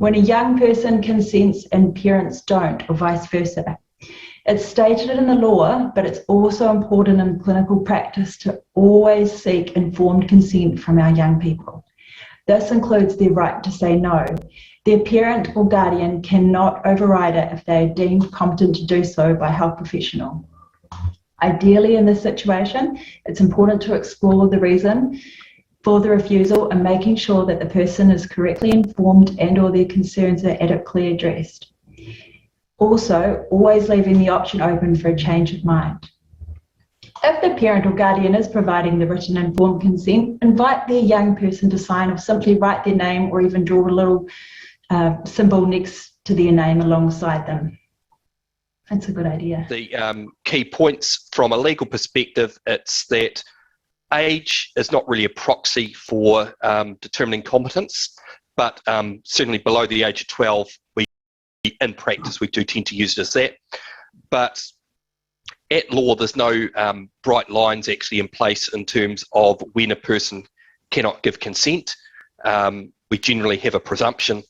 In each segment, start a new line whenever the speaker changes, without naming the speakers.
when a young person consents and parents don't, or vice versa. It's stated in the law, but it's also important in clinical practice to always seek informed consent from our young people. This includes their right to say no. Their parent or guardian cannot override it if they are deemed competent to do so by a health professional. Ideally, in this situation, it's important to explore the reason for the refusal and making sure that the person is correctly informed and/or their concerns are adequately addressed. Also, always leaving the option open for a change of mind. If the parent or guardian is providing the written informed consent, invite their young person to sign or simply write their name or even draw a little symbol next to their name alongside them. That's a good idea.
The key points from a legal perspective, it's that age is not really a proxy for determining competence, but certainly below the age of 12, in practice we do tend to use it as that. But at law, there's no bright lines actually in place in terms of when a person cannot give consent. We generally have a presumption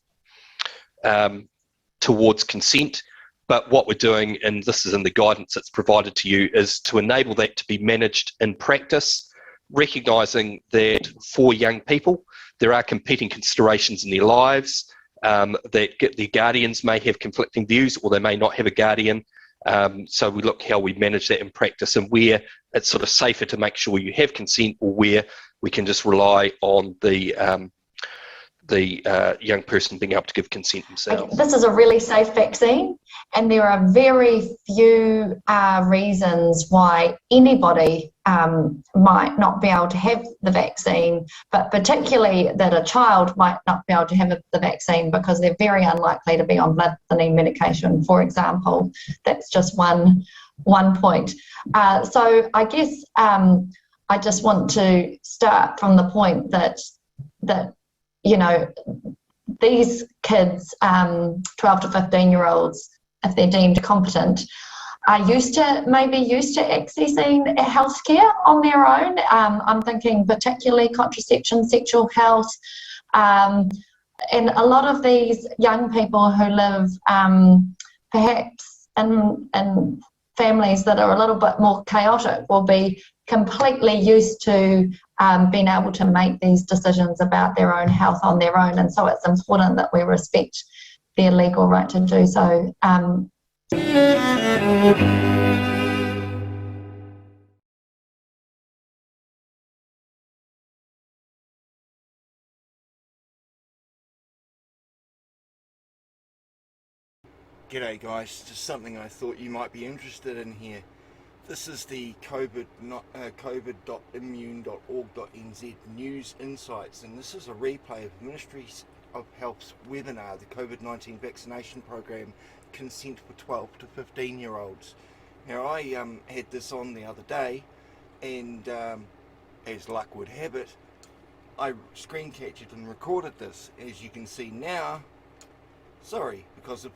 towards consent, but what we're doing, and this is in the guidance that's provided to you, is to enable that to be managed in practice, recognising that for young people, there are competing considerations in their lives, that their guardians may have conflicting views or they may not have a guardian. So we look how we manage that in practice and where it's sort of safer to make sure you have consent or where we can just rely on the young person being able to give consent themselves.
This is a really safe vaccine, and there are very few reasons why anybody might not be able to have the vaccine, but particularly that a child might not be able to have the vaccine because they're very unlikely to be on blood thinning medication, for example. That's just one point. So I guess I just want to start from the point that you know, these kids, 12 to 15-year-olds, if they're deemed competent, are maybe used to accessing healthcare on their own. I'm thinking particularly contraception, sexual health, and a lot of these young people who live perhaps in families that are a little bit more chaotic will be completely used to being able to make these decisions about their own health on their own, and so it's important that we respect their legal right to do so.
G'day guys, just something I thought you might be interested in here. This is the covid.immune.org.nz news insights, and this is a replay of Ministry of Health's webinar, the COVID-19 vaccination program, consent for 12 to 15-year-olds. Now I had this on the other day, and as luck would have it, I screen captured and recorded this. As you can see now, sorry, because of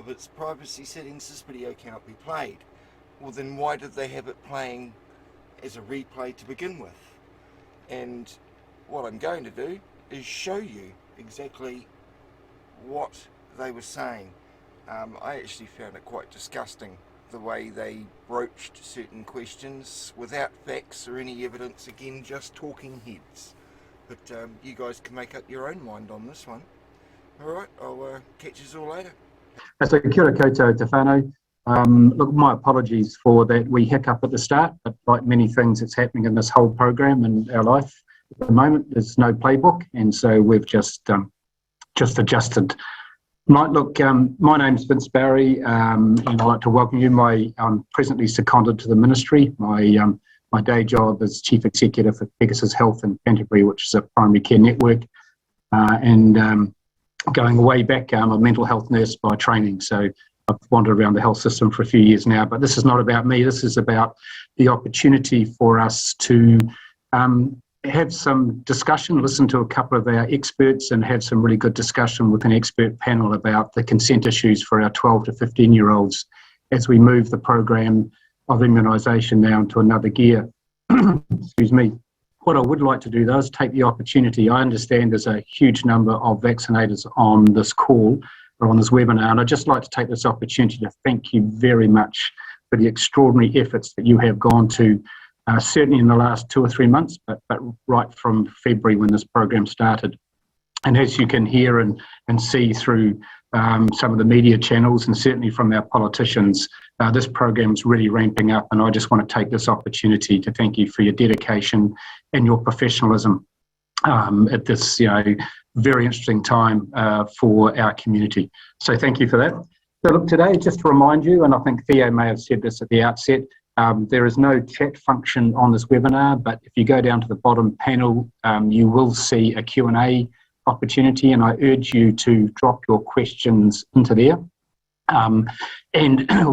its privacy settings, this video cannot be played. Well, then why did they have it playing as a replay to begin with? And what I'm going to do is show you exactly what they were saying. I actually found it quite disgusting, the way they broached certain questions without facts or any evidence, again, just talking heads. But you guys can make up your own mind on this one. Alright, I'll catch you all later.
So kia ora koutou te whānau. Look, my apologies for that wee hiccup at the start, but like many things that's happening in this whole program and our life at the moment, there's no playbook, and so we've just adjusted. My name's Vince Barry, and I'd like to welcome you. I'm presently seconded to the ministry. My day job is Chief Executive for Pegasus Health in Canterbury, which is a primary care network, and going way back, I'm a mental health nurse by training, so I've wandered around the health system for a few years now. But this is not about me. This is about the opportunity for us to have some discussion, listen to a couple of our experts and have some really good discussion with an expert panel about the consent issues for our 12 to 15-year-olds as we move the program of immunisation now into another gear. Excuse me. What I would like to do though is take the opportunity. I understand there's a huge number of vaccinators on this call or on this webinar, and I'd just like to take this opportunity to thank you very much for the extraordinary efforts that you have gone to, certainly in the last 2 or 3 months, but right from February when this program started. And as you can hear and see through some of the media channels and certainly from our politicians, this program is really ramping up, and I just want to take this opportunity to thank you for your dedication and your professionalism at this very interesting time for our community. So thank you for that. So look, today, just to remind you, and I think Theo may have said this at the outset, there is no chat function on this webinar, but if you go down to the bottom panel, you will see a Q&A opportunity, and I urge you to drop your questions into there. And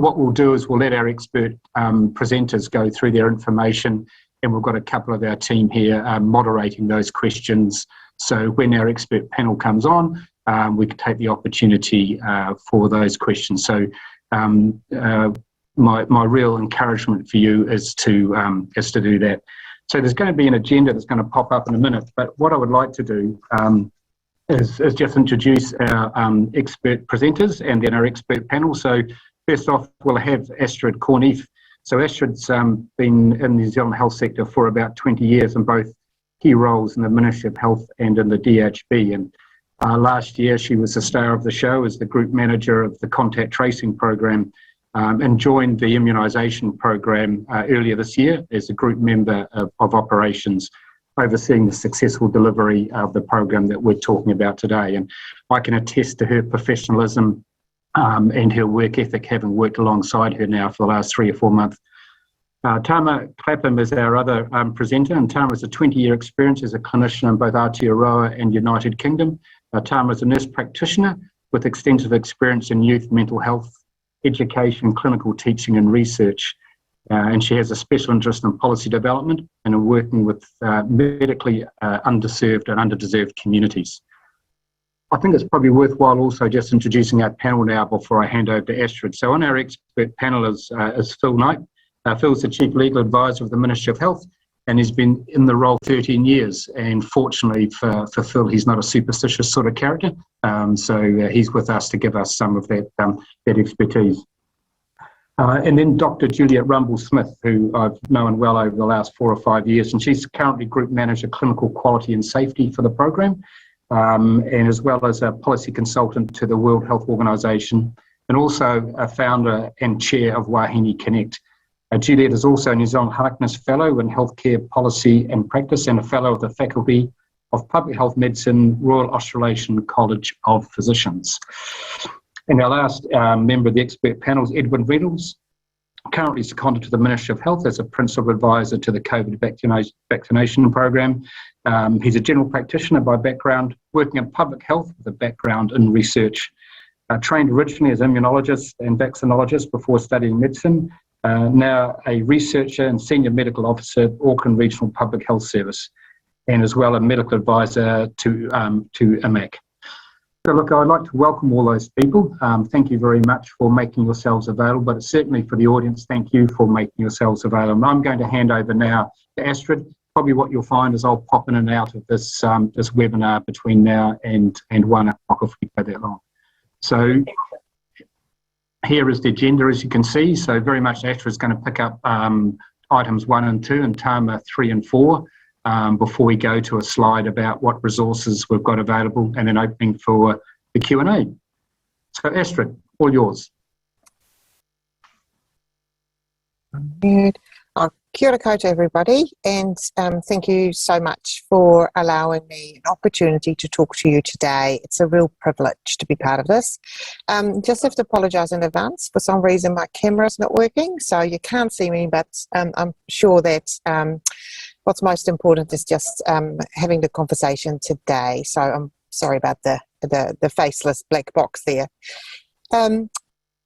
what we'll do is we'll let our expert presenters go through their information, and we've got a couple of our team here moderating those questions. So when our expert panel comes on, we can take the opportunity for those questions. So my real encouragement for you is to do that. So there's going to be an agenda that's going to pop up in a minute, but what I would like to do is just introduce our expert presenters and then our expert panel. So first off, we'll have Astrid Corneef. So Astrid's been in the New Zealand health sector for about 20 years in both key roles in the Ministry of Health and in the DHB. And last year, she was the star of the show as the group manager of the contact tracing program and joined the immunisation program earlier this year as a group member of operations, overseeing the successful delivery of the program that we're talking about today. And I can attest to her professionalism and her work ethic, having worked alongside her now for the last 3 or 4 months. Tama Clapham is our other presenter, and Tama has a 20-year experience as a clinician in both Aotearoa and United Kingdom. Tama is a nurse practitioner with extensive experience in youth mental health, education, clinical teaching and research. And she has a special interest in policy development and in working with medically underserved and underdeserved communities. I think it's probably worthwhile also just introducing our panel now before I hand over to Astrid. So on our expert panel is Phil Knight. Phil's the Chief Legal Advisor of the Ministry of Health, and he's been in the role 13 years. And fortunately for Phil, he's not a superstitious sort of character. So he's with us to give us some of that expertise. And then Dr. Juliet Rumble-Smith, who I've known well over the last 4 or 5 years, and she's currently Group Manager Clinical Quality and Safety for the program, and as well as a policy consultant to the World Health Organization, and also a founder and chair of Wahine Connect. Juliet is also a New Zealand Harkness Fellow in Healthcare Policy and Practice and a Fellow of the Faculty of Public Health Medicine, Royal Australasian College of Physicians. And our last member of the expert panel is Edwin Reynolds, currently seconded to the Ministry of Health as a Principal Advisor to the COVID vaccination program. He's a general practitioner by background, working in public health with a background in research. Trained originally as immunologist and vaccinologist before studying medicine, now a researcher and senior medical officer at Auckland Regional Public Health Service, and as well a medical advisor to IMAC. So look, I'd like to welcome all those people. Thank you very much for making yourselves available, but certainly for the audience, thank you for making yourselves available. I'm going to hand over now to Astrid. Probably what you'll find is I'll pop in and out of this webinar between now and 1 o'clock if we go that long. So here is the agenda, as you can see. So very much Astrid is going to pick up items 1 and 2 and Tama 3 and 4. Before we go to a slide about what resources we've got available and then opening for the Q&A. So Astrid, all yours.
Good. Kia ora koutou everybody, and thank you so much for allowing me an opportunity to talk to you today. It's a real privilege to be part of this. Just have to apologise in advance. For some reason my camera's not working, so you can't see me, but I'm sure that what's most important is just having the conversation today. So I'm sorry about the faceless black box there.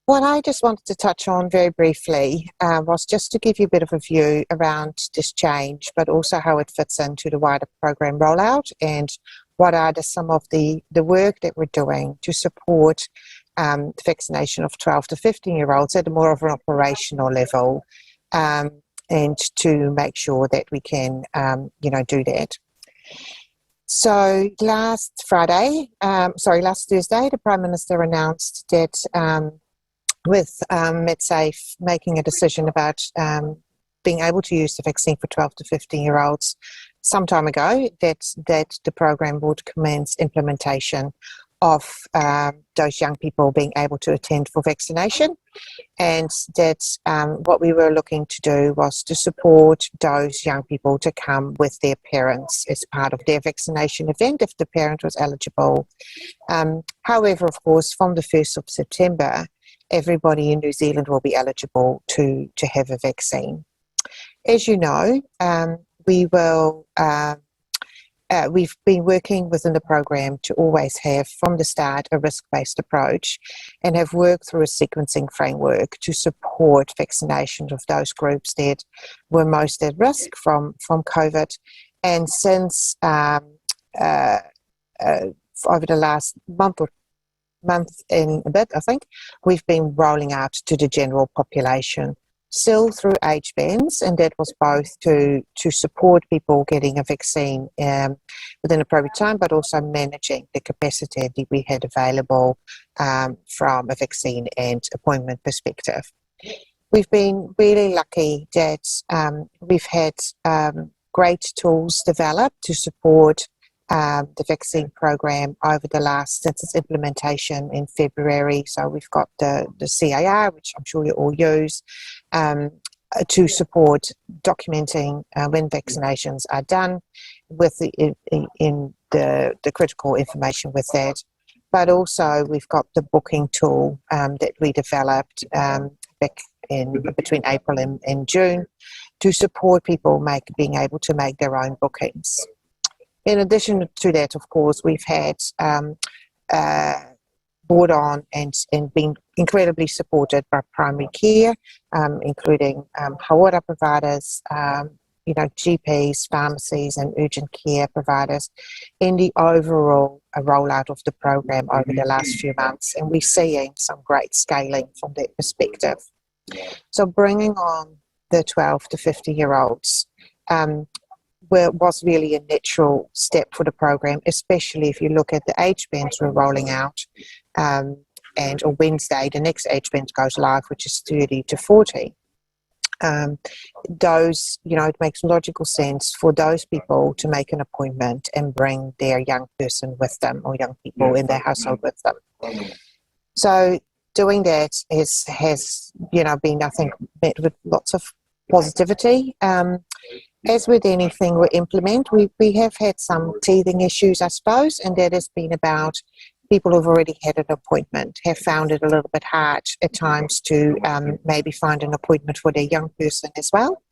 What I just wanted to touch on very briefly was just to give you a bit of a view around this change, but also how it fits into the wider program rollout and what are some of the work that we're doing to support the vaccination of 12 to 15-year-olds at a more of an operational level. and to make sure that we can, do that. So last Thursday, the Prime Minister announced that with MedSafe making a decision about being able to use the vaccine for 12 to 15-year-olds some time ago, that the program would commence implementation of those young people being able to attend for vaccination, and that what we were looking to do was to support those young people to come with their parents as part of their vaccination event if the parent was eligible. However, of course, from the 1st of September, everybody in New Zealand will be eligible to have a vaccine. As you know, we've been working within the program to always have, from the start, a risk-based approach, and have worked through a sequencing framework to support vaccination of those groups that were most at risk from COVID. And since over the last month and a bit, I think, we've been rolling out to the general population, still through age bands, and that was both to support people getting a vaccine within appropriate time, but also managing the capacity that we had available from a vaccine and appointment perspective. We've been really lucky that we've had great tools developed to support the vaccine program over the last, since its implementation in February. So we've got the CAR, which I'm sure you all use, to support documenting when vaccinations are done, with the critical information with that. But also we've got the booking tool that we developed back between April and June to support people being able to make their own bookings. In addition to that, of course, we've had brought on and been incredibly supported by primary care, including hauora providers, GPs, pharmacies and urgent care providers, in the overall rollout of the program over the last few months. And we're seeing some great scaling from that perspective. So bringing on the 12 to 50-year-olds was really a natural step for the program, especially if you look at the age bands we're rolling out. And on Wednesday, the next age band goes live, which is 30 to 40. Those, it makes logical sense for those people to make an appointment and bring their young person with them, or young people in their household with them. So doing that has been, I think, met with lots of positivity. As with anything we implement, we have had some teething issues, I suppose, and that has been about people who've already had an appointment have found it a little bit hard at times to maybe find an appointment for their young person as well.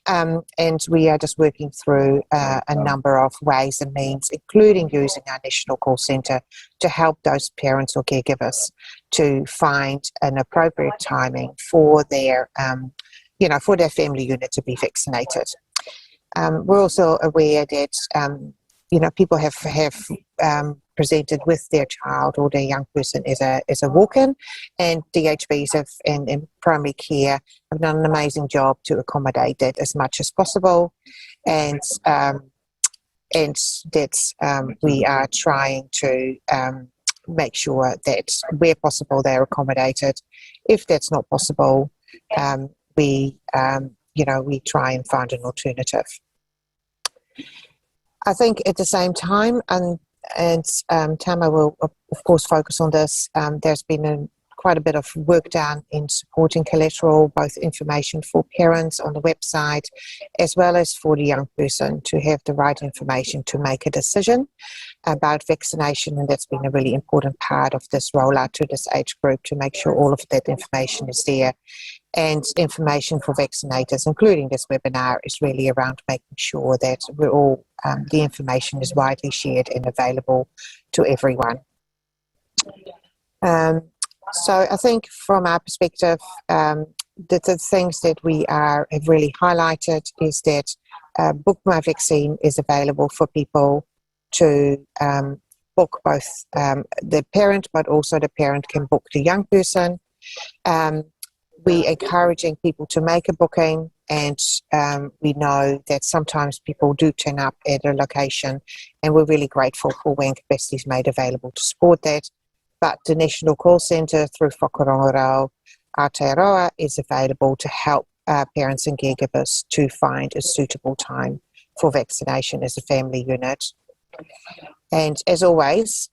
And we are just working through a number of ways and means, including using our national call centre, to help those parents or caregivers to find an appropriate timing for their, for their family unit to be vaccinated. We're also aware that people have presented with their child or their young person as a walk-in, and DHBs and primary care have done an amazing job to accommodate that as much as possible, and that we are trying to make sure that where possible they're accommodated. If that's not possible, we try and find an alternative. I think at the same time, and Tama will of course focus on this, there's been quite a bit of work done in supporting collateral, both information for parents on the website, as well as for the young person to have the right information to make a decision about vaccination. And that's been a really important part of this rollout to this age group, to make sure all of that information is there. And information for vaccinators, including this webinar, is really around making sure that we're all, the information is widely shared and available to everyone. So I think from our perspective, the things that we have really highlighted is that Book My Vaccine is available for people to book both the parent, but also the parent can book the young person. We're encouraging people to make a booking and we know that sometimes people do turn up at a location, and we're really grateful for when capacity is made available to support that. But the National Call Centre through Whakarongarau Aotearoa is available to help parents and caregivers to find a suitable time for vaccination as a family unit. And as always,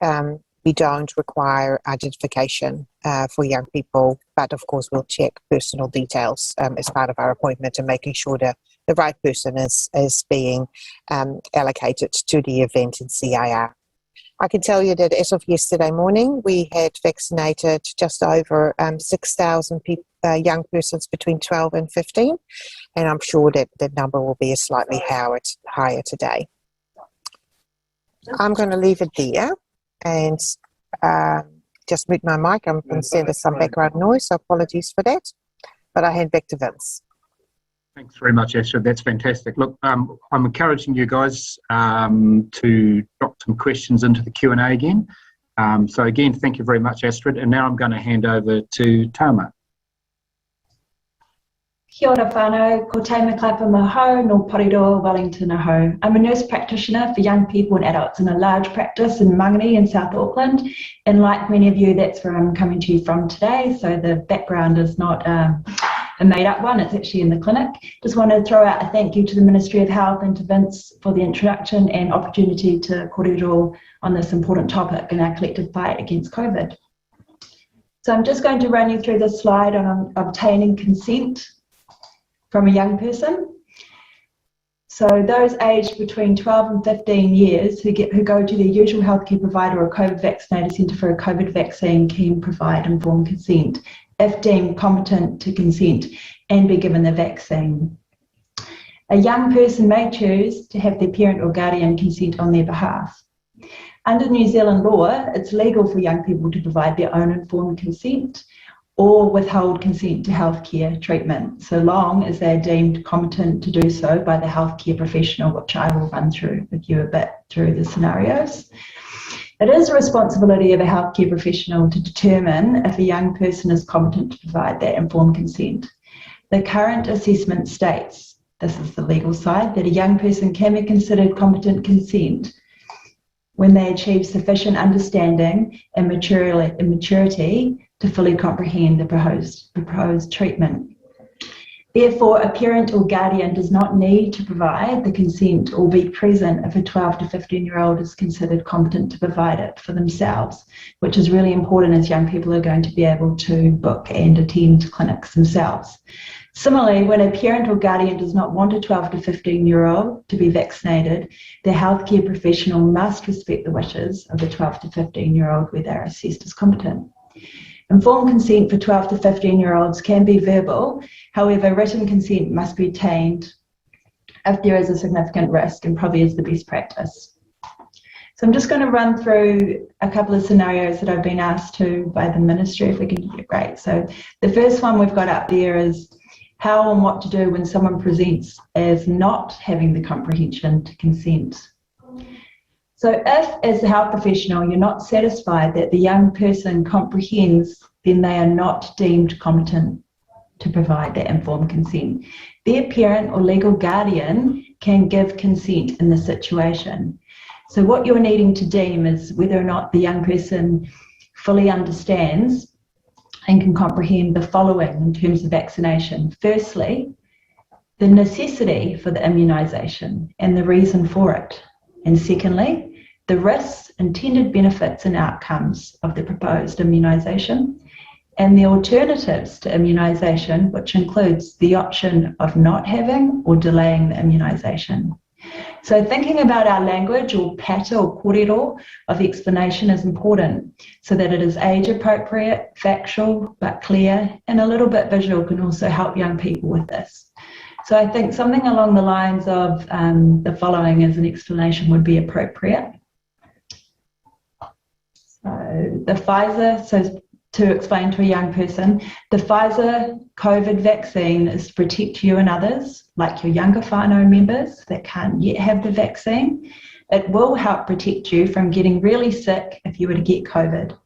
we don't require identification for young people, but of course we'll check personal details as part of our appointment and making sure that the right person is being allocated to the event in CIR. I can tell you that as of yesterday morning, we had vaccinated just over 6,000 young persons between 12 and 15, and I'm sure that the number will be slightly higher today. I'm going to leave it there and just mute my mic. I'm concerned there's some background noise, so apologies for that. But I hand back to Vince.
Thanks very much, Astrid. That's fantastic. Look, I'm encouraging you guys to drop some questions into the Q&A again. So again, thank you very much, Astrid. And now I'm going to hand over to Tama.
Kia ora whānau, ko te maklapa mahau, no Pariroa, Wellington aho. I'm a nurse practitioner for young people and adults in a large practice in Mangani in South Auckland. And like many of you, that's where I'm coming to you from today. So the background is not a made-up one, it's actually in the clinic. Just wanted to throw out a thank you to the Ministry of Health and to Vince for the introduction and opportunity to kōrero on this important topic in our collective fight against COVID. So I'm just going to run you through this slide on obtaining consent from a young person. So those aged between 12 and 15 years who go to their usual healthcare provider or COVID vaccinator centre for a COVID vaccine can provide informed consent if deemed competent to consent and be given the vaccine. A young person may choose to have their parent or guardian consent on their behalf. Under New Zealand law, it's legal for young people to provide their own informed consent or withhold consent to healthcare treatment, so long as they're deemed competent to do so by the healthcare professional, which I will run through with you a bit through the scenarios. It is the responsibility of a healthcare professional to determine if a young person is competent to provide that informed consent. The current assessment states, this is the legal side, that a young person can be considered competent consent when they achieve sufficient understanding and maturity to fully comprehend the proposed treatment. Therefore, a parent or guardian does not need to provide the consent or be present if a 12 to 15-year-old is considered competent to provide it for themselves, which is really important as young people are going to be able to book and attend clinics themselves. Similarly, when a parent or guardian does not want a 12 to 15-year-old to be vaccinated, the healthcare professional must respect the wishes of the 12 to 15-year-old where they're assessed as competent. Informed consent for 12 to 15-year-olds can be verbal, however, written consent must be obtained if there is a significant risk and probably is the best practice. So I'm just going to run through a couple of scenarios that I've been asked to by the ministry, if we can do it great. So the first one we've got up there is how and what to do when someone presents as not having the comprehension to consent. So if, as a health professional, you're not satisfied that the young person comprehends, then they are not deemed competent to provide that informed consent. Their parent or legal guardian can give consent in the situation. So what you're needing to deem is whether or not the young person fully understands and can comprehend the following in terms of vaccination. Firstly, the necessity for the immunisation and the reason for it. And secondly, the risks, intended benefits and outcomes of the proposed immunisation, and the alternatives to immunisation, which includes the option of not having or delaying the immunisation. So thinking about our language or pata or kōrero of explanation is important so that it is age appropriate, factual but clear, and a little bit visual can also help young people with this. So I think something along the lines of the following as an explanation would be appropriate. So the Pfizer, so to explain to a young person, the Pfizer COVID vaccine is to protect you and others, like your younger whānau members that can't yet have the vaccine. It will help protect you from getting really sick if you were to get COVID.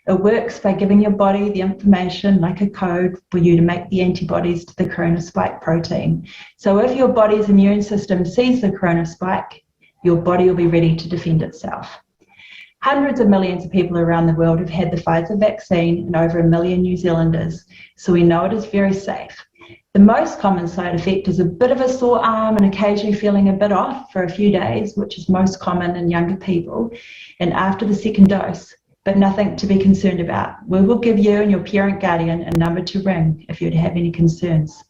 It works by giving your body the information, like a code, for you to make the antibodies to the corona spike protein. So if your body's immune system sees the corona spike, your body will be ready to defend itself. Hundreds of millions of people around the world have had the Pfizer vaccine, and over 1 million New Zealanders, so we know it is very safe. The most common side effect is a bit of a sore arm and occasionally feeling a bit off for a few days, which is most common in younger people, and after the second dose, but nothing to be concerned about. We will give you and your parent guardian a number to ring if you'd have any concerns.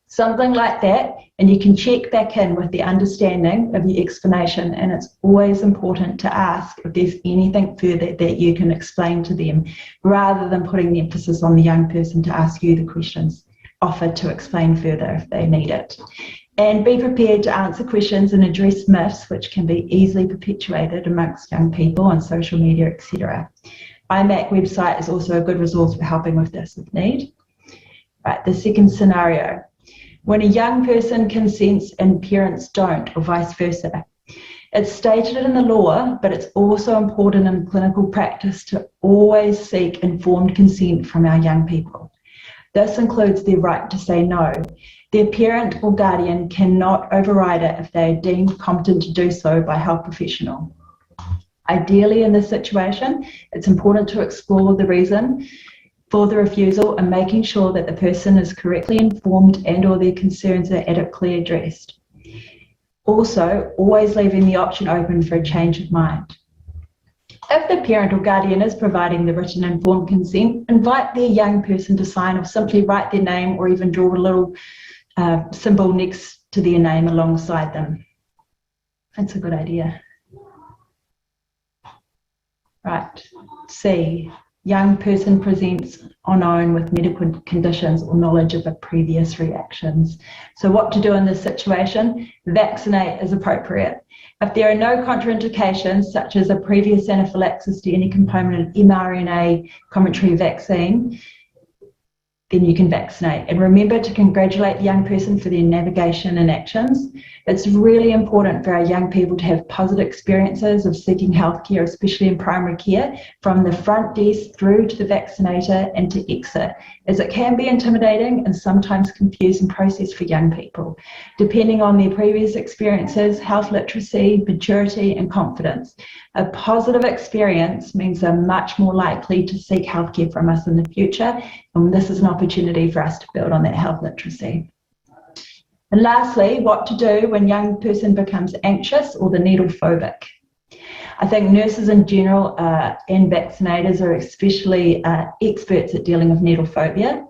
Something like that, and you can check back in with the understanding of the explanation, and it's always important to ask if there's anything further that you can explain to them, rather than putting the emphasis on the young person to ask you the questions. Offer to explain further if they need it. And be prepared to answer questions and address myths which can be easily perpetuated amongst young people on social media, etc. IMAC website is also a good resource for helping with this if need. Right, the second scenario. When a young person consents and parents don't, or vice versa. It's stated in the law, but it's also important in clinical practice to always seek informed consent from our young people. This includes their right to say no. Their parent or guardian cannot override it if they are deemed competent to do so by a health professional. Ideally, in this situation, it's important to explore the reason for the refusal and making sure that the person is correctly informed and/or their concerns are adequately addressed. Also, always leaving the option open for a change of mind. If the parent or guardian is providing the written informed consent, invite their young person to sign, or simply write their name, or even draw a little symbol next to their name alongside them. That's a good idea. Right, C. Young person presents on own with medical conditions or knowledge of a previous reactions. So what to do in this situation? Vaccinate as appropriate. If there are no contraindications, such as a previous anaphylaxis to any component of mRNA complementary vaccine, then you can vaccinate. And remember to congratulate the young person for their navigation and actions. It's really important for our young people to have positive experiences of seeking healthcare, especially in primary care, from the front desk through to the vaccinator and to exit, as it can be intimidating and sometimes confusing process for young people, depending on their previous experiences, health literacy, maturity, and confidence. A positive experience means they're much more likely to seek healthcare from us in the future, and this is an opportunity for us to build on that health literacy. And lastly, what to do when a young person becomes anxious or the needle phobic. I think nurses in general and vaccinators are especially experts at dealing with needle phobia.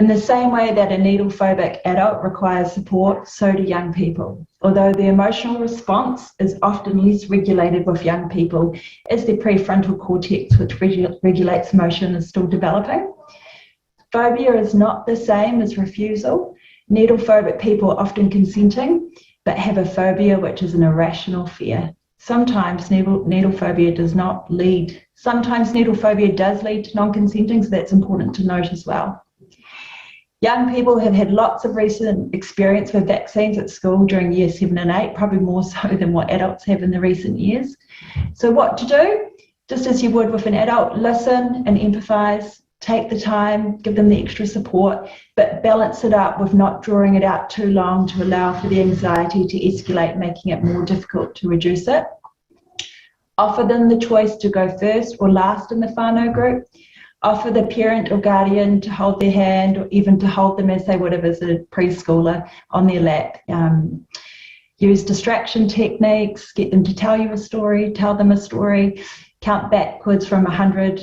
In the same way that a needle phobic adult requires support, so do young people. Although the emotional response is often less regulated with young people, as their prefrontal cortex, which regulates emotion, is still developing. Phobia is not the same as refusal. Needle phobic people are often consenting, but have a phobia which is an irrational fear. Sometimes needle phobia does lead to non-consenting, so that's important to note as well. Young people have had lots of recent experience with vaccines at school during years 7 and 8, probably more so than what adults have in the recent years. So what to do? Just as you would with an adult, listen and empathise, take the time, give them the extra support, but balance it up with not drawing it out too long to allow for the anxiety to escalate, making it more difficult to reduce it. Offer them the choice to go first or last in the whānau group. Offer the parent or guardian to hold their hand, or even to hold them as they would have as a preschooler on their lap. Use distraction techniques, get them to tell you a story, tell them a story, count backwards from 100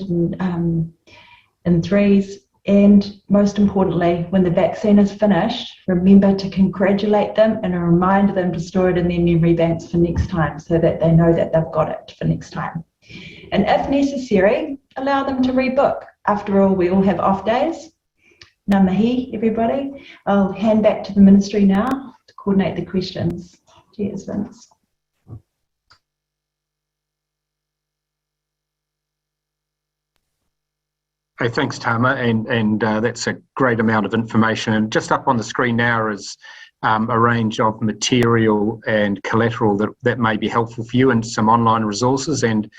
in threes, and most importantly, when the vaccine is finished, remember to congratulate them and remind them to store it in their memory banks for next time, so that they know that they've got it for next time. And if necessary, allow them to rebook. After all, we all have off days. Ngā mihi, everybody. I'll hand back to the ministry now to coordinate the questions. Cheers, Vince.
Hey, thanks, Tama, and that's a great amount of information. And just up on the screen now is a range of material and collateral that may be helpful for you, and some online resources. And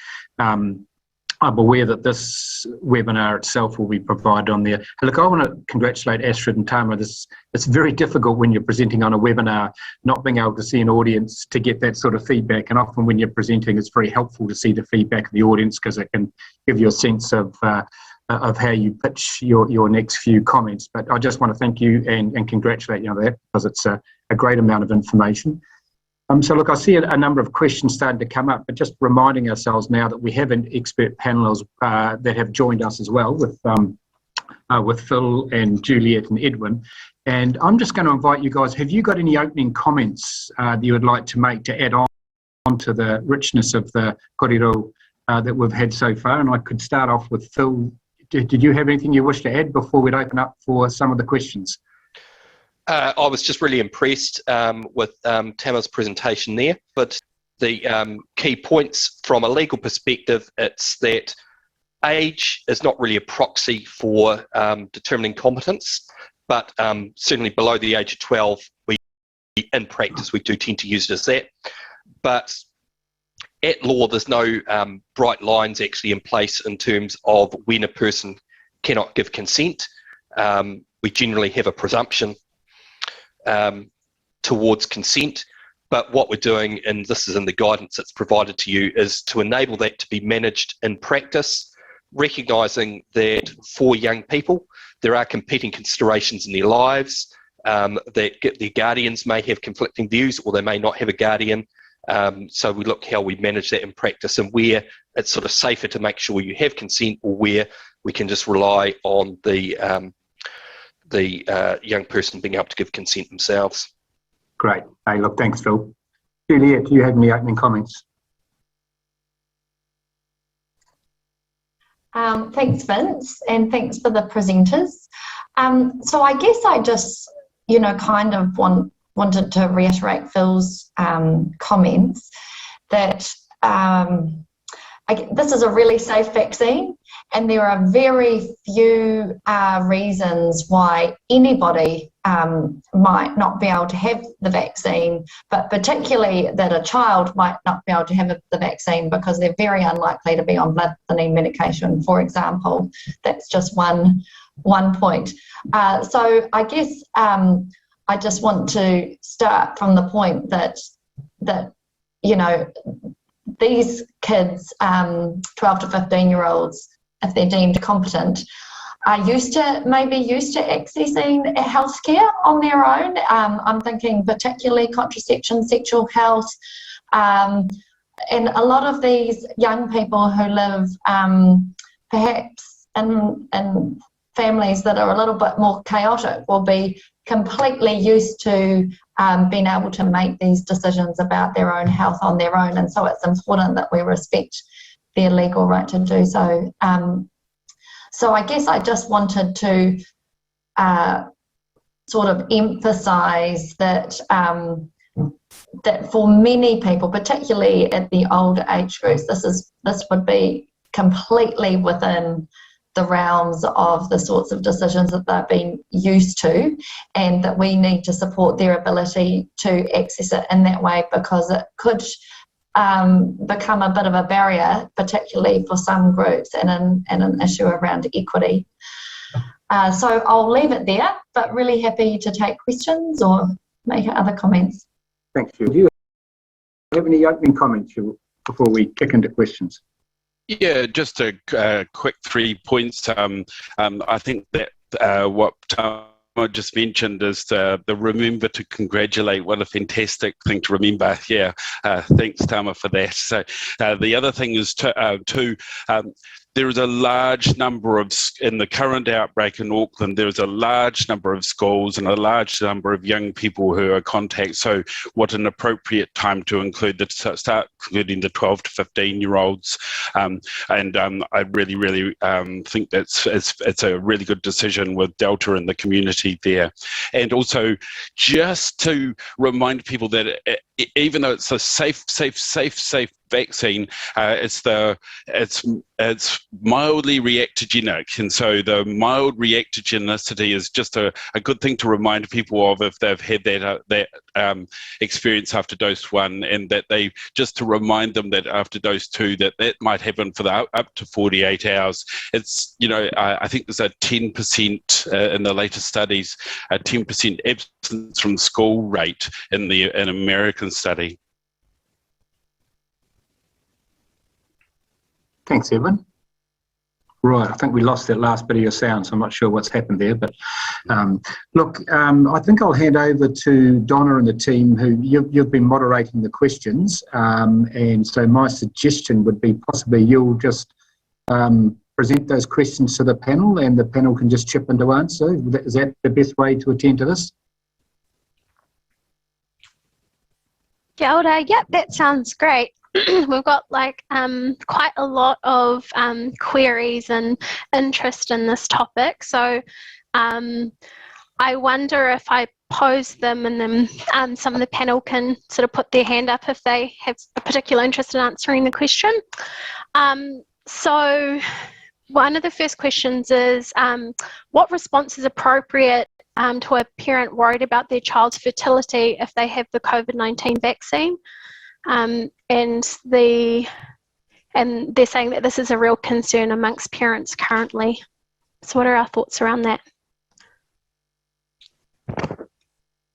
I'm aware that this webinar itself will be provided on there. Look, I want to congratulate Astrid and Tama. It's very difficult when you're presenting on a webinar, not being able to see an audience to get that sort of feedback. And often when you're presenting, it's very helpful to see the feedback of the audience because it can give you a sense of how you pitch your next few comments. But I just want to thank you and congratulate you on that because it's a great amount of information. So look, I see a number of questions starting to come up, but just reminding ourselves now that we have an expert panel that have joined us as well with Phil and Juliet and Edwin. And I'm just going to invite you guys, have you got any opening comments that you would like to make to add on to the richness of the kōrero that we've had so far? And I could start off with Phil. Did you have anything you wish to add before we'd open up for some of the questions?
I was just really impressed with Tama's presentation there, but the key points from a legal perspective, it's that age is not really a proxy for determining competence, but certainly below the age of 12, in practice, we do tend to use it as that. But at law, there's no bright lines actually in place in terms of when a person cannot give consent. We generally have a presumption towards consent, but what we're doing, and this is in the guidance that's provided to you, is to enable that to be managed in practice, recognising that for young people there are competing considerations in their lives, that their guardians may have conflicting views or they may not have a guardian, so we look how we manage that in practice and where it's sort of safer to make sure you have consent or where we can just rely on the young person being able to give consent themselves.
Great. Hey, look, thanks, Phil. Juliet, do you have any opening comments?
Thanks, Vince, and thanks for the presenters. So I guess I just, kind of wanted to reiterate Phil's comments that this is a really safe vaccine, and there are very few reasons why anybody might not be able to have the vaccine, but particularly that a child might not be able to have the vaccine because they're very unlikely to be on blood thinning medication, for example. That's just one point. So I guess I just want to start from the point that these kids, 12 to 15-year-olds, if they're deemed competent, are maybe used to accessing healthcare on their own. I'm thinking particularly contraception, sexual health, and a lot of these young people who live perhaps in families that are a little bit more chaotic will be completely used to being able to make these decisions about their own health on their own, and so it's important that we respect their legal right to do so. So I guess I just wanted to sort of emphasise that that for many people, particularly at the older age groups, this would be completely within the realms of the sorts of decisions that they've been used to, and that we need to support their ability to access it in that way, because it could become a bit of a barrier, particularly for some groups, and an issue around equity. So I'll leave it there, but really happy to take questions or make other comments.
Thanks, Julie. Do you have any opening comments before we kick into questions?
Yeah, just a quick 3 points. I think that what I just mentioned is the remember to congratulate. What a fantastic thing to remember. Yeah, thanks, Tama, for that. So the other thing is there is a large number of, in the current outbreak in Auckland, there is a large number of schools and a large number of young people who are contact. So what an appropriate time to start including the 12 to 15-year-olds. I really think it's a really good decision with Delta and the community there. And also just to remind people that even though it's a safe vaccine, it's mildly reactogenic, and so the mild reactogenicity is just a good thing to remind people of if they've had that experience after dose 1, and that they just to remind them that after dose 2 that might happen for up to 48 hours. It's, you know, I think there's a 10% in the latest studies, a 10% absence from school rate in an American study.
Thanks, Evan. Right, I think we lost that last bit of your sound, so I'm not sure what's happened there. But look, I think I'll hand over to Donna and the team, who you've been moderating the questions. And so my suggestion would be possibly you'll just present those questions to the panel, and the panel can just chip in to answer. Is that the best way to attend to this?
Kia ora. Yep, that sounds great. We've got like quite a lot of queries and interest in this topic, so I wonder if I pose them and then some of the panel can sort of put their hand up if they have a particular interest in answering the question. So one of the first questions is, what response is appropriate to a parent worried about their child's fertility if they have the COVID-19 vaccine? And they're saying that this is a real concern amongst parents currently. So what are our thoughts around that?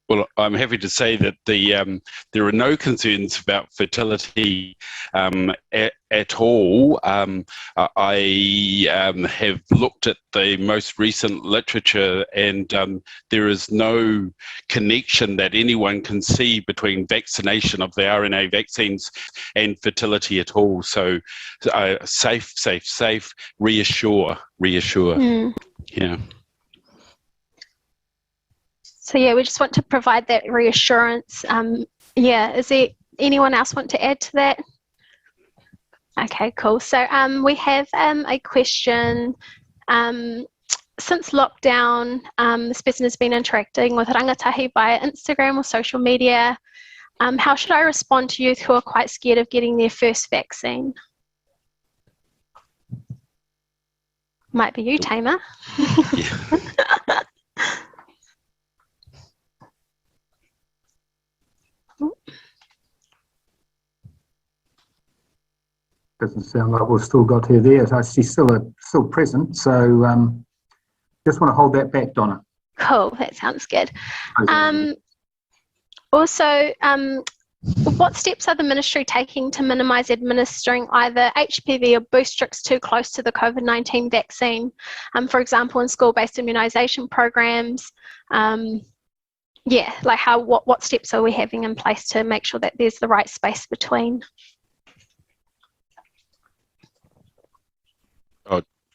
Well, I'm happy to say that there are no concerns about fertility at all. I have looked at the most recent literature, and there is no connection that anyone can see between vaccination of the RNA vaccines and fertility at all. So safe, reassure. Yeah.
So yeah, we just want to provide that reassurance. Yeah, is there anyone else want to add to that? Okay, cool. So we have a question. Since lockdown, this person has been interacting with rangatahi via Instagram or social media. How should I respond to youth who are quite scared of getting their first vaccine? Might be you, Tamer.
Yeah.
Doesn't sound like we've still got her there. She's still present, so just want to hold that back, Donna.
Cool, that sounds good. Also, what steps are the ministry taking to minimise administering either HPV or boostrix too close to the COVID-19 vaccine? For example, in school-based immunisation programs. Yeah, like what steps are we having in place to make sure that there's the right space between?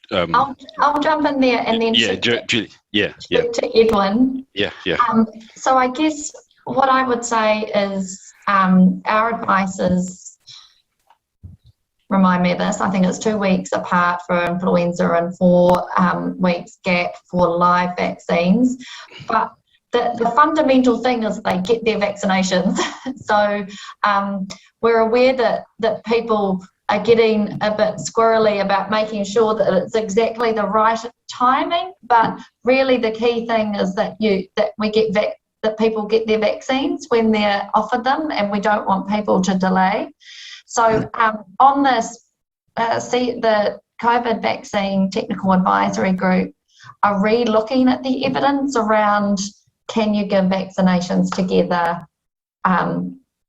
I'll jump in there and then
Julie.
to Edwin.
Yeah.
So I guess what I would say is our advice is, remind me of this, I think it's 2 weeks apart for influenza and 4 weeks gap for live vaccines. But the fundamental thing is they get their vaccinations. So we're aware that people are getting a bit squirrely about making sure that it's exactly the right timing, but really the key thing is that people get their vaccines when they're offered them, and we don't want people to delay. So on this, the COVID vaccine technical advisory group are re-looking at the evidence around, can you give vaccinations together,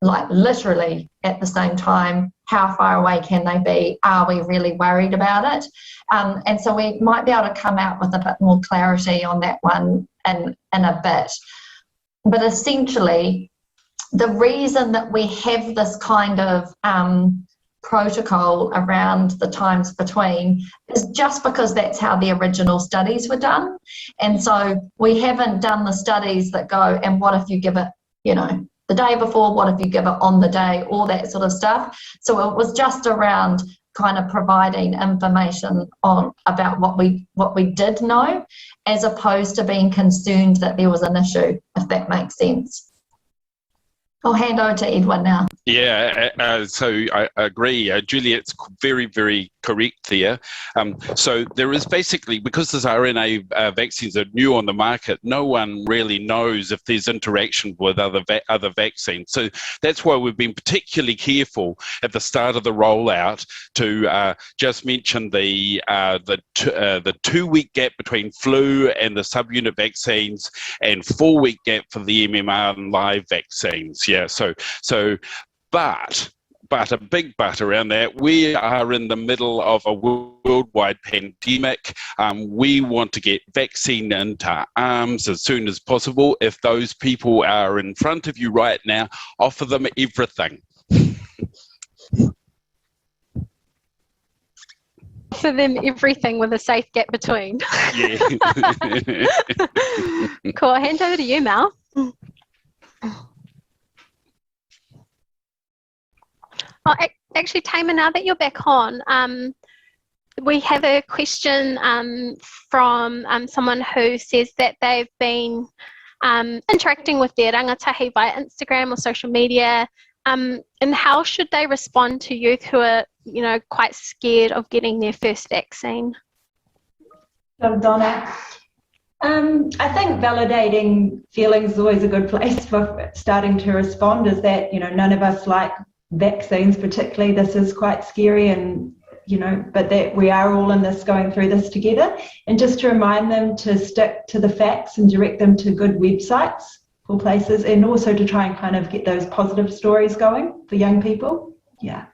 like literally at the same time? How far away can they be? Are we really worried about it? And so we might be able to come out with a bit more clarity on that one in a bit. But essentially, the reason that we have this kind of protocol around the times between is just because that's how the original studies were done. And so we haven't done the studies that go, and what if you give it, the day before, what if you give it on the day, all that sort of stuff. So it was just around kind of providing information about what we did know, as opposed to being concerned that there was an issue, if that makes sense. I'll hand over to Edwin now.
Yeah, so I agree. Juliet's very, very correct there. So there is basically, because these RNA vaccines are new on the market, no one really knows if there's interaction with other vaccines. So that's why we've been particularly careful at the start of the rollout to just mention the 2-week gap between flu and the subunit vaccines, and 4-week gap for the MMR and live vaccines. Yeah, but a big but around that, we are in the middle of a worldwide pandemic. We want to get vaccine into arms as soon as possible. If those people are in front of you right now, offer them everything.
For them, everything with a safe gap between.
Yeah.
Cool. I'll hand over to you, Mel. Oh, actually, Tamer, now that you're back on, we have a question from someone who says that they've been interacting with their rangatahi via Instagram or social media, and how should they respond to youth who are, quite scared of getting their first vaccine?
Donna. I think validating feelings is always a good place for starting to respond, is that, none of us like vaccines particularly. This is quite scary, and but that we are all in this, going through this together, and just to remind them to stick to the facts and direct them to good websites for places, and also to try and kind of get those positive stories going for young people. Yeah.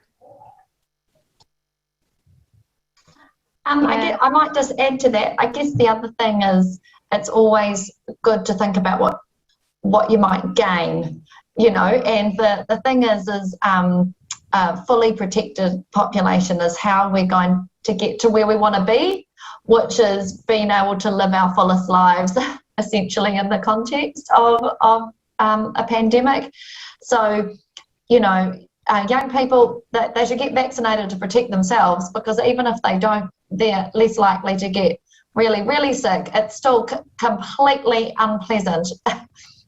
I might just add to that. I guess the other thing is, it's always good to think about what you might gain, and the thing is a fully protected population is how we're going to get to where we want to be, which is being able to live our fullest lives, essentially, in the context of a pandemic. So, young people, they should get vaccinated to protect themselves, because even if they don't, they're less likely to get really, really sick. It's still completely unpleasant.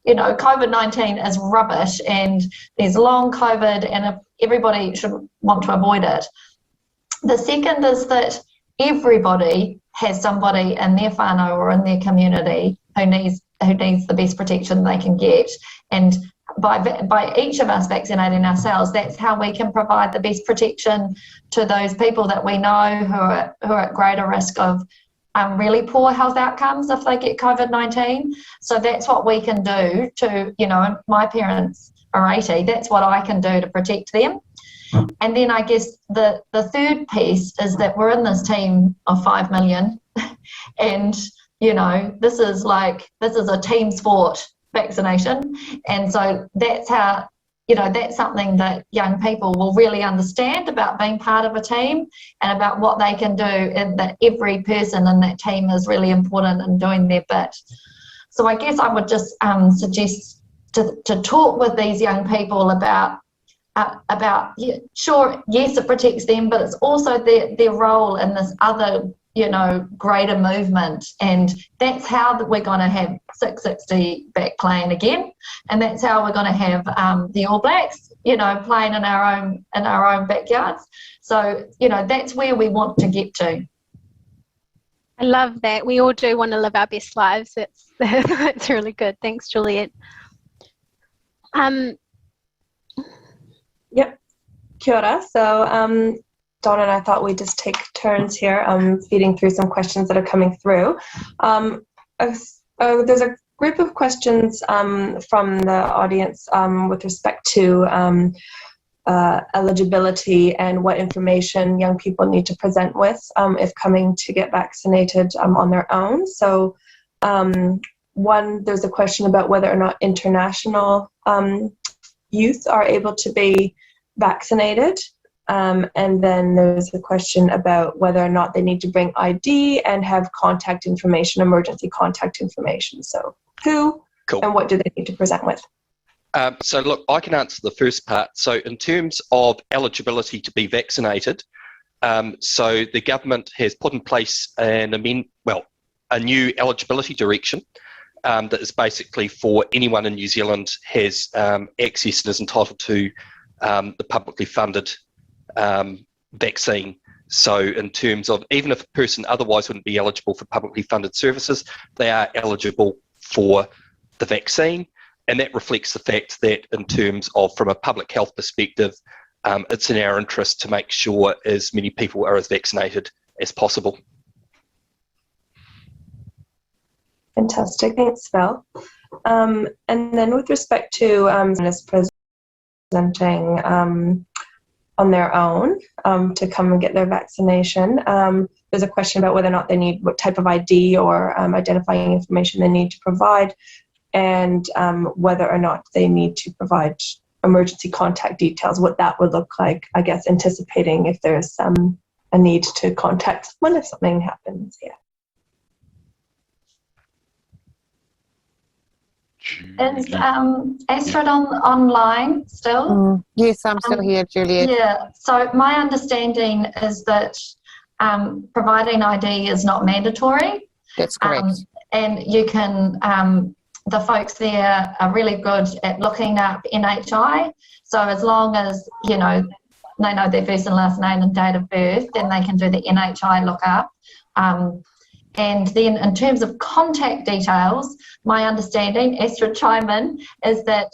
COVID-19 is rubbish, and there's long COVID, and everybody should want to avoid it. The second is that everybody has somebody in their whānau or in their community who needs the best protection they can get, and by each of us vaccinating ourselves, that's how we can provide the best protection to those people that we know who are at greater risk of really poor health outcomes if they get COVID-19. So that's what we can do to, my parents are 80, that's what I can do to protect them. And then I guess the third piece is that we're in this team of 5 million, and, this is a team sport, vaccination. And so that's how, that's something that young people will really understand about being part of a team, and about what they can do, and that every person in that team is really important in doing their bit. So I guess I would just suggest to talk with these young people about sure, yes, it protects them, but it's also their role in this other, greater movement. And that's how we're going to have 660 back playing again, and that's how we're going to have the All Blacks, playing in our own backyards. So, that's where we want to get to.
I love that. We all do want to live our best lives. That's really good. Thanks, Juliet.
Yep. Kia ora. So Donna and I thought we'd just take turns here feeding through some questions that are coming through. There's a group of questions from the audience with respect to eligibility and what information young people need to present with if coming to get vaccinated on their own. So there's a question about whether or not international youth are able to be vaccinated. And then there's a question about whether or not they need to bring ID and have contact information, emergency contact information. So who and what do they need to present with?
So look, I can answer the first part. So in terms of eligibility to be vaccinated, so the government has put in place a new eligibility direction that is basically for anyone in New Zealand has access and is entitled to the publicly funded vaccine. So in terms of, even if a person otherwise wouldn't be eligible for publicly funded services, they are eligible for the vaccine. And that reflects the fact that in terms of, from a public health perspective, it's in our interest to make sure as many people are as vaccinated as possible.
Fantastic, thanks, Phil. And then with respect to presenting on their own to come and get their vaccination, there's a question about whether or not they need, what type of ID or identifying information they need to provide, and whether or not they need to provide emergency contact details, what that would look like, I guess, anticipating if there's a need to contact someone if something happens. Yeah.
Is Astrid online still?
Yes, I'm still here, Juliet.
Yeah, so my understanding is that providing ID is not mandatory.
That's correct.
And you can, the folks there are really good at looking up NHI. So as long as, you know, they know their first and last name and date of birth, then they can do the NHI lookup. And then in terms of contact details, my understanding, Astrid chime in, is that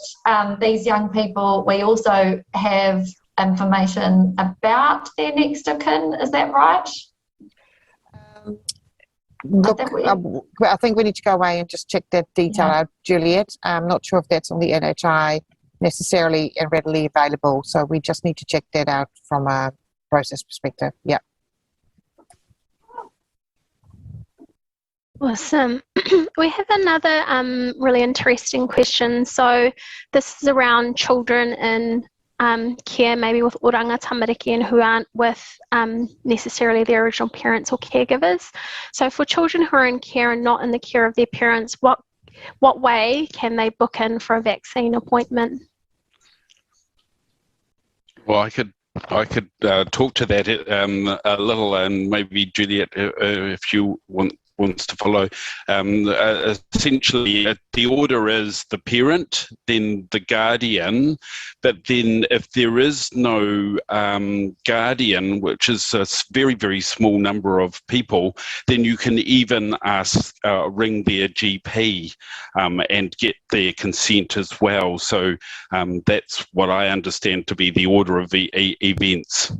these young people, we also have information about their next of kin. Is that right?
Look, I think we need to go away and just check that detail out, Juliet. I'm not sure if that's on the NHI necessarily and readily available, so we just need to check that out from a process perspective. Yeah.
Awesome. We have another really interesting question. So this is around children in care, maybe with oranga tamariki, and who aren't with necessarily their original parents or caregivers. So for children who are in care and not in the care of their parents, what way can they book in for a vaccine appointment?
Well, I could talk to that a little, and maybe Juliet, if you wants to follow. Essentially, the order is the parent, then the guardian, but then if there is no guardian, which is a very, very small number of people, then you can even ring their GP and get their consent as well. So that's what I understand to be the order of the events.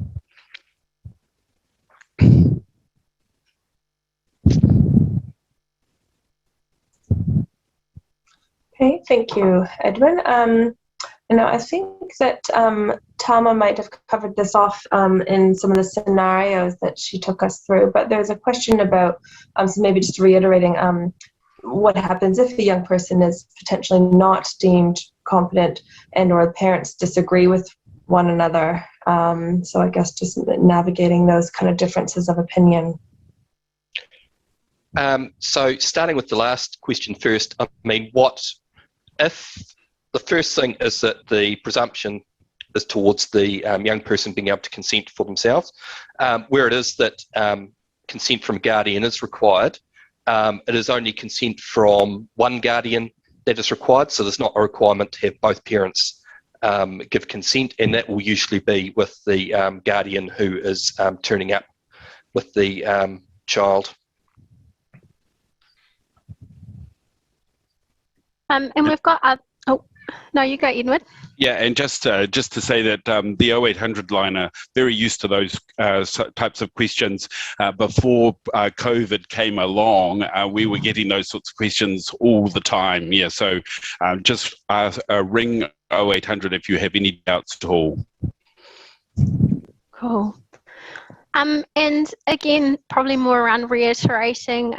Okay, thank you, Edwin. I think that Tama might have covered this off in some of the scenarios that she took us through, but there's a question about, so maybe just reiterating, what happens if the young person is potentially not deemed competent and or the parents disagree with one another. So I guess just navigating those kind of differences of opinion.
So starting with the last question first, I mean, what if the first thing is that the presumption is towards the young person being able to consent for themselves, where it is that consent from guardian is required, it is only consent from one guardian that is required, so there's not a requirement to have both parents give consent, and that will usually be with the guardian who is turning up with the child.
And we've got, oh, no, you go, Edward.
Yeah, and just to say that the 0800 line are very used to those types of questions. Before COVID came along, we were getting those sorts of questions all the time. Yeah, so just ring 0800 if you have any doubts at all.
Cool. And again, probably more around reiterating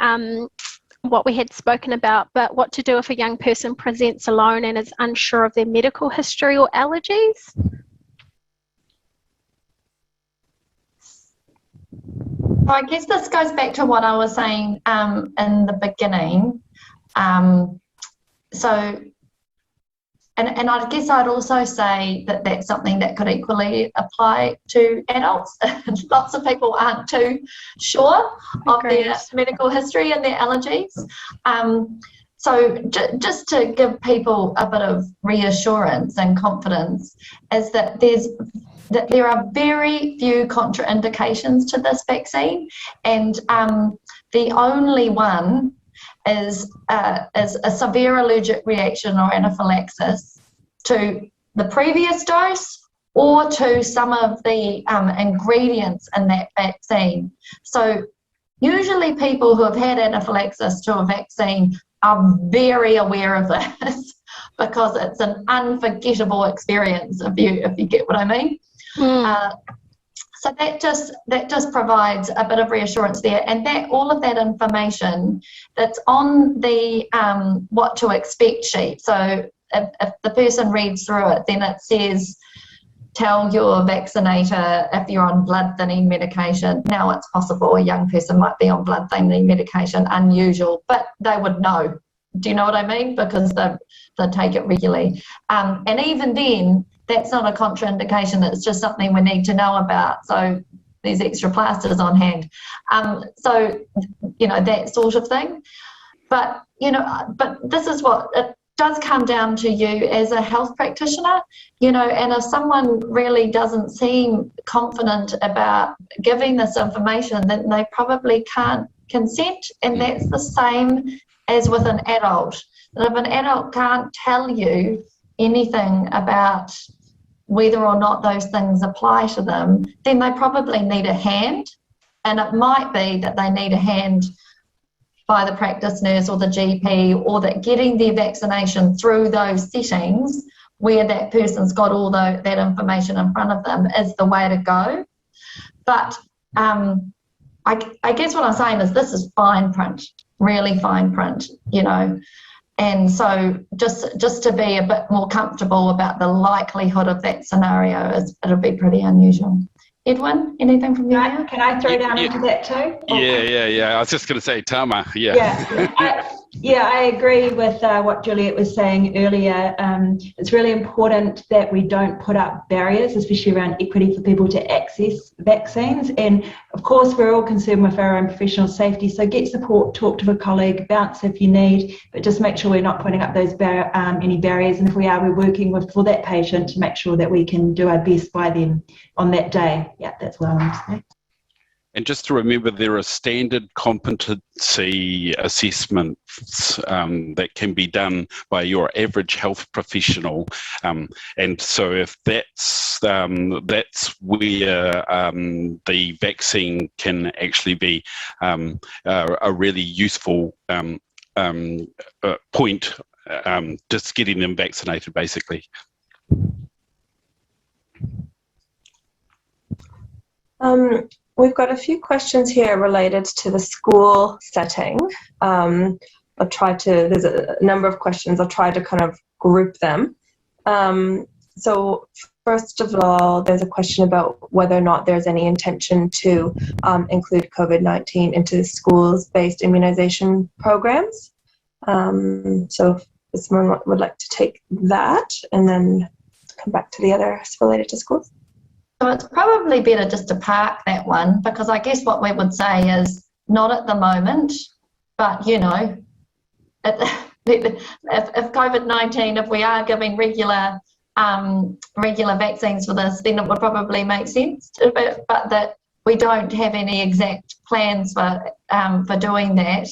what we had spoken about, but what to do if a young person presents alone and is unsure of their medical history or allergies?
I guess this goes back to what I was saying in the beginning. And I guess I'd also say that that's something that could equally apply to adults. Lots of people aren't too sure of their medical history and their allergies. So just to give people a bit of reassurance and confidence is that there are very few contraindications to this vaccine, and the only one is a severe allergic reaction or anaphylaxis to the previous dose or to some of the ingredients in that vaccine. So usually people who have had anaphylaxis to a vaccine are very aware of this because it's an unforgettable experience, if you get what I mean. So that just provides a bit of reassurance there, and that all of that information that's on the what to expect sheet. So if the person reads through it, then it says, tell your vaccinator if you're on blood thinning medication. Now it's possible a young person might be on blood thinning medication, unusual, but they would know. Do you know what I mean? Because they take it regularly. And even then, that's not a contraindication. It's just something we need to know about. So there's extra plasters on hand. So, that sort of thing. But this is what it does come down to you as a health practitioner, and if someone really doesn't seem confident about giving this information, then they probably can't consent. And that's the same as with an adult. If an adult can't tell you anything about whether or not those things apply to them, then they probably need a hand. And it might be that they need a hand by the practice nurse or the GP, or that getting their vaccination through those settings where that person's got all that information in front of them is the way to go. But I guess what I'm saying is this is fine print, really fine print, And so just to be a bit more comfortable about the likelihood of that scenario, it'll be pretty unusual. Edwin, anything from you?
Can I throw down into that too?
Yeah. I was just going to say, Tama,
I agree with what Juliet was saying earlier. It's really important that we don't put up barriers, especially around equity for people to access vaccines. And of course, we're all concerned with our own professional safety. So get support, talk to a colleague, bounce if you need, but just make sure we're not putting up those any barriers. And if we are, we're working for that patient to make sure that we can do our best by them on that day. Yeah, that's what I want to say.
And just to remember, there are standard competency assessments that can be done by your average health professional, and so if that's where the vaccine can actually be a really useful point, just getting them vaccinated, basically.
We've got a few questions here related to the school setting. There's a number of questions. I'll try to kind of group them. So first of all, there's a question about whether or not there's any intention to include COVID-19 into schools-based immunization programs. So if someone would like to take that and then come back to the others related to schools.
So it's probably better just to park that one, because I guess what we would say is not at the moment, but if COVID-19, if we are giving regular vaccines for this, then it would probably make sense, but that we don't have any exact plans for doing that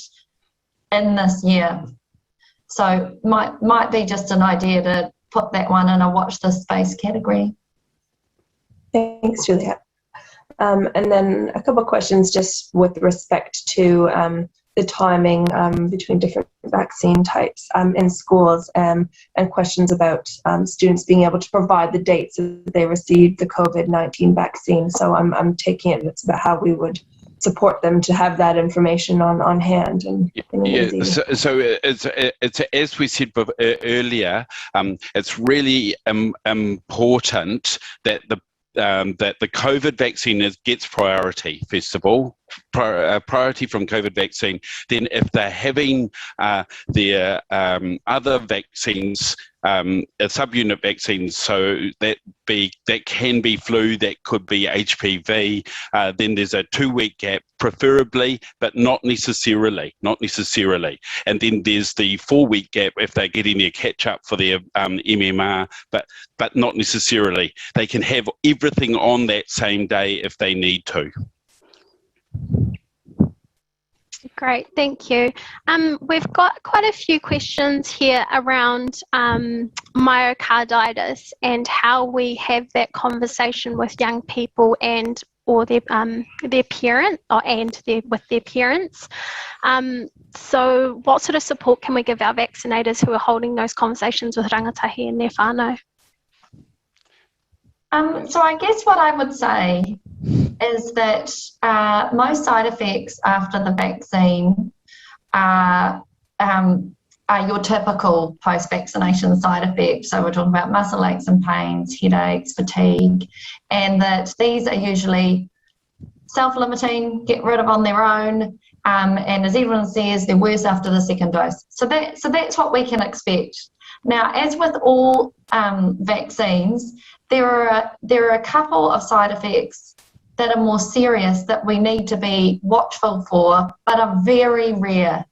in this year. So might be just an idea to put that one in a watch this space category.
Thanks, Juliet. And then a couple of questions just with respect to the timing between different vaccine types in schools, and questions about students being able to provide the dates that they received the COVID-19 vaccine. So I'm taking it's about how we would support them to have that information on hand.
So it's as we said earlier, it's really important that the COVID vaccine gets priority, first of all, priority from COVID vaccine, then if they're having their other vaccines, subunit vaccines, so that can be flu, that could be HPV, then there's a 2-week gap, preferably, but not necessarily. And then there's the 4-week gap if they're getting their catch up for their MMR, but not necessarily. They can have everything on that same day if they need to.
Great, thank you. We've got quite a few questions here around myocarditis and how we have that conversation with young people and or their parent with their parents. So what sort of support can we give our vaccinators who are holding those conversations with rangatahi and their whānau?
So I guess what I would say is that most side effects after the vaccine are your typical post-vaccination side effects. So we're talking about muscle aches and pains, headaches, fatigue, and that these are usually self-limiting, get rid of on their own, and as everyone says, they're worse after the second dose. So that's what we can expect. Now, as with all vaccines, there are a couple of side effects that are more serious that we need to be watchful for, but are very rare.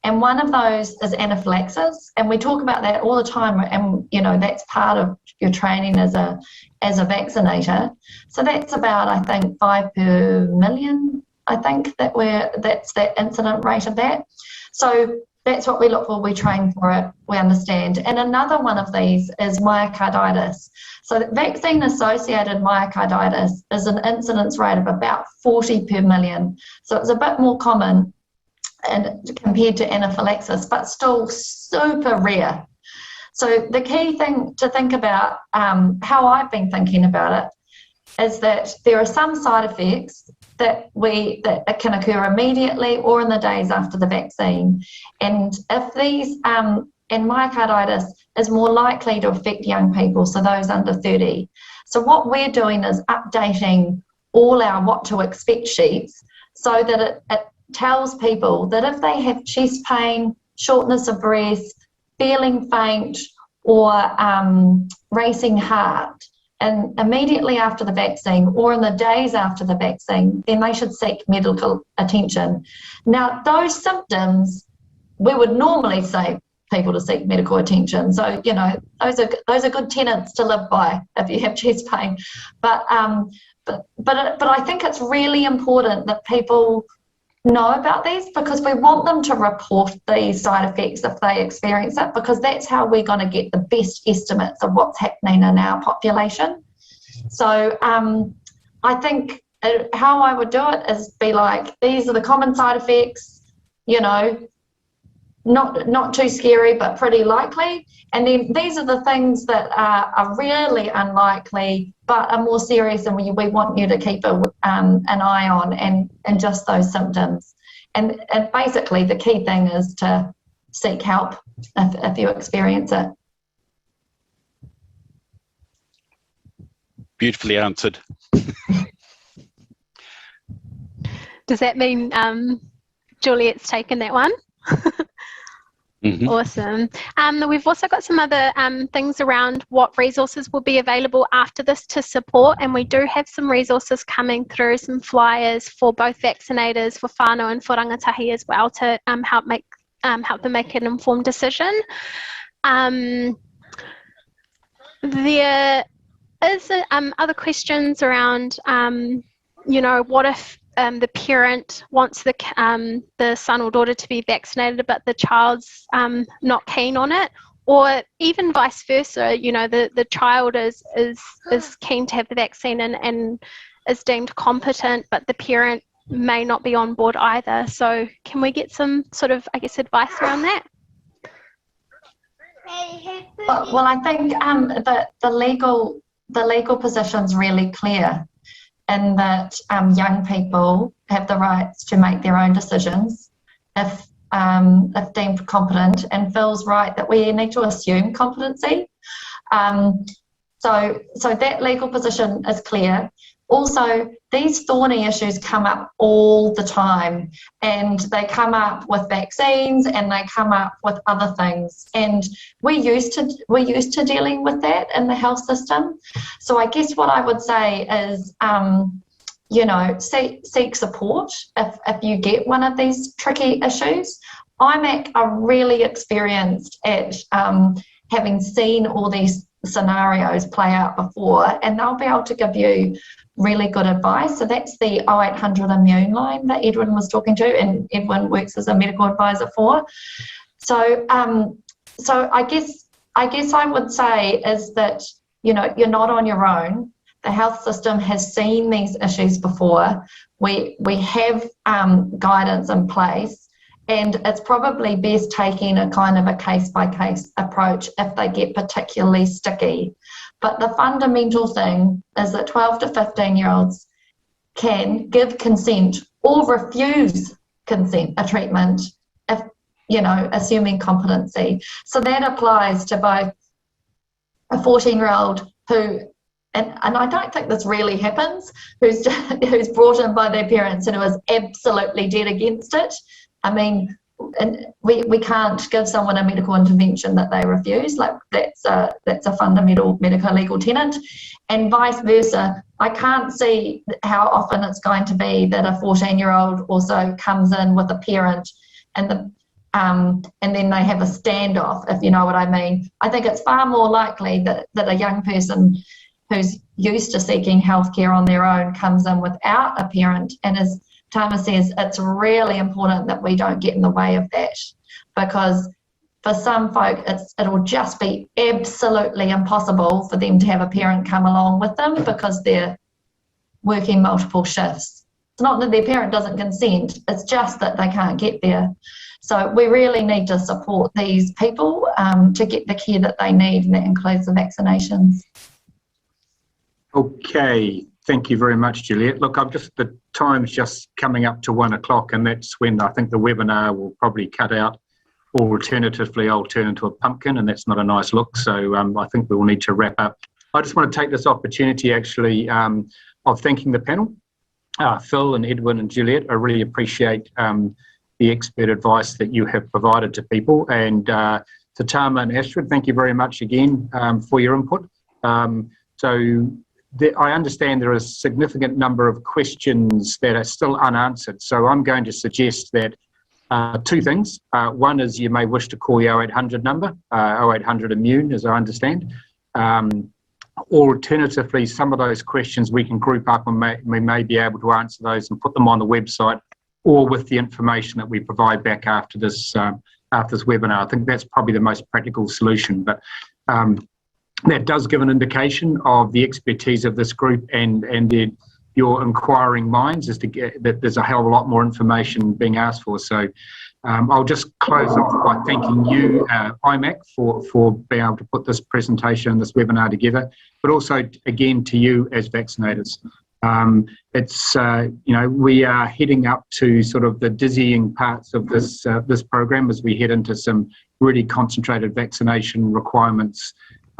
And one of those is anaphylaxis, and we talk about that all the time, and you know that's part of your training as a vaccinator. So that's about, I think, 5 per million. I think that's that incident rate of that. So that's what we look for, we train for it, we understand. And another one of these is myocarditis. So vaccine-associated myocarditis is an incidence rate of about 40 per million. So it's a bit more common and compared to anaphylaxis, but still super rare. So the key thing to think about, how I've been thinking about it, is that there are some side effects that can occur immediately or in the days after the vaccine. And if these, and myocarditis is more likely to affect young people, so those under 30. So what we're doing is updating all our what to expect sheets so that it tells people that if they have chest pain, shortness of breath, feeling faint, or racing heart, and immediately after the vaccine or in the days after the vaccine, then they should seek medical attention. Now, those symptoms, we would normally say people to seek medical attention. So, you know, those are good tenets to live by if you have chest pain. But I think it's really important that people know about these, because we want them to report these side effects if they experience it, because that's how we're going to get the best estimates of what's happening in our population. So I think how I would do it is be like, these are the common side effects, you know, not too scary but pretty likely, and then these are the things that are really unlikely but are more serious, and we want you to keep an eye on, and just those symptoms. And basically the key thing is to seek help if you experience it.
Beautifully answered.
Does that mean Juliet's taken that one?
Mm-hmm.
Awesome. We've also got some other things around what resources will be available after this to support, and we do have some resources coming through, some flyers for both vaccinators, for whānau and for rangatahi as well, to help them make an informed decision. There is other questions around, you know, what if the parent wants the son or daughter to be vaccinated, but the child's not keen on it, or even vice versa. You know, the child is keen to have the vaccine and is deemed competent, but the parent may not be on board either. So, can we get some sort of, I guess, advice around that?
Well, I think the legal position's really clear, in that young people have the rights to make their own decisions if deemed competent, and feels right that we need to assume competency. So that legal position is clear. also these thorny issues come up all the time, and they come up with vaccines and they come up with other things, and we're used to dealing with that in the health system. So I guess what I would say is, you know, seek support if you get one of these tricky issues. IMAC are really experienced at having seen all these scenarios play out before, and they'll be able to give you really good advice. So that's the 0800 Immune line that Edwin was talking to, and Edwin works as a medical advisor for. So so I guess I would say is that, you know, you're not on your own. The health system has seen these issues before. We have guidance in place, and it's probably best taking a kind of a case-by-case approach if they get particularly sticky. But the fundamental thing is that 12 to 15-year-olds can give consent or refuse consent, a treatment, if, you know, assuming competency. So that applies to both a 14-year-old who, and I don't think this really happens, who's brought in by their parents and who is absolutely dead against it. I mean, and we can't give someone a medical intervention that they refuse. Like that's a fundamental medical legal tenet, and vice versa. I can't see how often it's going to be that a 14-year-old also comes in with a parent and then they have a standoff, if you know what I mean. I think it's far more likely that a young person who's used to seeking healthcare on their own comes in without a parent, and as Tama says, it's really important that we don't get in the way of that, because for some folk it'll just be absolutely impossible for them to have a parent come along with them because they're working multiple shifts. It's not that their parent doesn't consent, it's just that they can't get there. So we really need to support these people to get the care that they need, and that includes the vaccinations.
Okay, thank you very much, Juliet. Look, the time's just coming up to 1 o'clock, and that's when I think the webinar will probably cut out, or alternatively I'll turn into a pumpkin, and that's not a nice look. So I think we will need to wrap up. I just want to take this opportunity actually of thanking the panel, Phil and Edwin and Juliet. I really appreciate the expert advice that you have provided to people, and to Tama and Astrid, thank you very much again for your input. I understand there are a significant number of questions that are still unanswered, so I'm going to suggest that two things. One is you may wish to call the 0800 number, 0800 Immune, as I understand. Alternatively, some of those questions we can group up, and we may be able to answer those and put them on the website, or with the information that we provide back after this webinar. I think that's probably the most practical solution. But that does give an indication of the expertise of this group and your inquiring minds as to get that there's a hell of a lot more information being asked for. So I'll just close off by thanking you, IMAC, for being able to put this presentation and this webinar together, but also again to you as vaccinators. It's you know, we are heading up to sort of the dizzying parts of this program as we head into some really concentrated vaccination requirements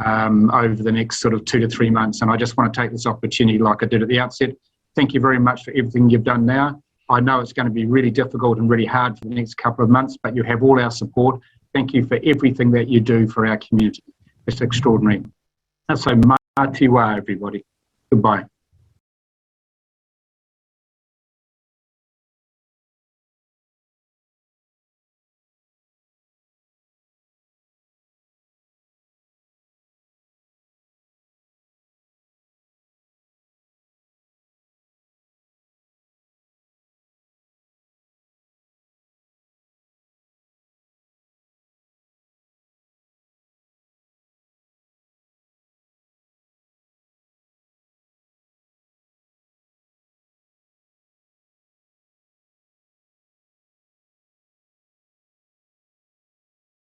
over the next sort of 2 to 3 months. And I just want to take this opportunity, like I did at the outset, thank you very much for everything you've done now. I know it's going to be really difficult and really hard for the next couple of months, but you have all our support. Thank you for everything that you do for our community. It's extraordinary. And so, mā te wā, everybody. Goodbye.